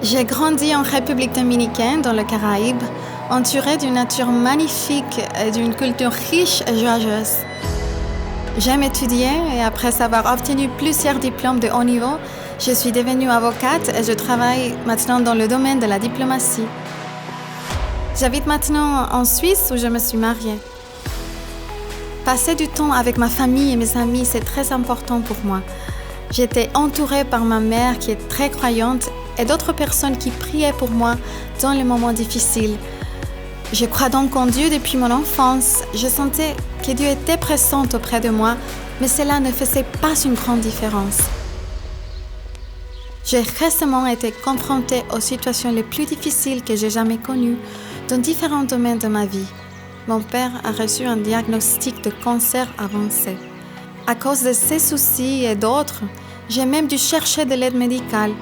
J'ai grandi en République dominicaine, dans le Caraïbe, entourée d'une nature magnifique et d'une culture riche et joyeuse. J'aime étudier et après avoir obtenu plusieurs diplômes de haut niveau, je suis devenue avocate et je travaille maintenant dans le domaine de la diplomatie. J'habite maintenant en Suisse où je me suis mariée. Passer du temps avec ma famille et mes amis, c'est très important pour moi. J'étais entourée par ma mère qui est très croyante et d'autres personnes qui priaient pour moi dans les moments difficiles. Je crois donc en Dieu depuis mon enfance. Je sentais que Dieu était présent auprès de moi, mais cela ne faisait pas une grande différence. J'ai récemment été confrontée aux situations les plus difficiles que j'ai jamais connues dans différents domaines de ma vie. Mon père a reçu un diagnostic de cancer avancé. À cause de ces soucis et d'autres, j'ai même dû chercher de l'aide médicale.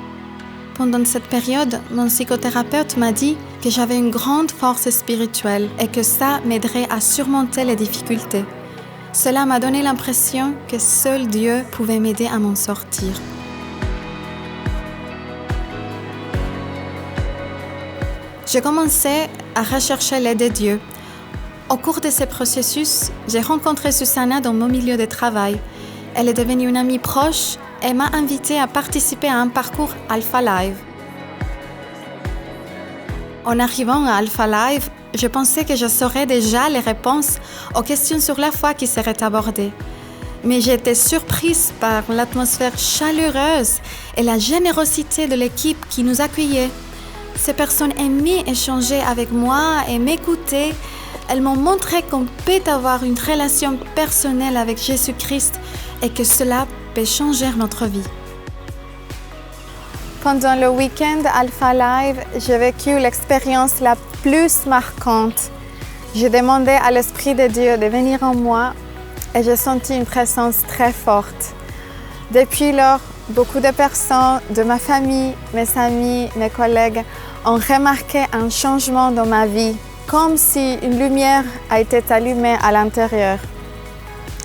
Pendant cette période, mon psychothérapeute m'a dit que j'avais une grande force spirituelle et que ça m'aiderait à surmonter les difficultés. Cela m'a donné l'impression que seul Dieu pouvait m'aider à m'en sortir. J'ai commencé à rechercher l'aide de Dieu. Au cours de ce processus, j'ai rencontré Susanna dans mon milieu de travail. Elle est devenue une amie proche et m'a invitée à participer à un parcours Alpha Live. En arrivant à Alpha Live, je pensais que je saurais déjà les réponses aux questions sur la foi qui seraient abordées. Mais j'ai été surprise par l'atmosphère chaleureuse et la générosité de l'équipe qui nous accueillait. Ces personnes aimaient échanger avec moi et m'écouter. Elles m'ont montré qu'on peut avoir une relation personnelle avec Jésus-Christ et que cela peut changer notre vie. Pendant le week-end Alpha Live, j'ai vécu l'expérience la plus marquante. J'ai demandé à l'Esprit de Dieu de venir en moi et j'ai senti une présence très forte. Depuis lors, beaucoup de personnes de ma famille, mes amis, mes collègues ont remarqué un changement dans ma vie, comme si une lumière a été allumée à l'intérieur.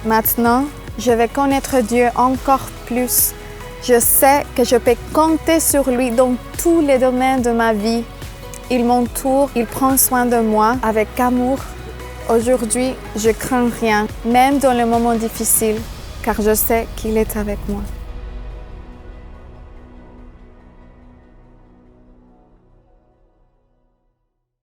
Maintenant, je vais connaître Dieu encore plus. Je sais que je peux compter sur lui dans tous les domaines de ma vie. Il m'entoure, il prend soin de moi avec amour. Aujourd'hui, je crains rien, même dans les moments difficiles, car je sais qu'il est avec moi.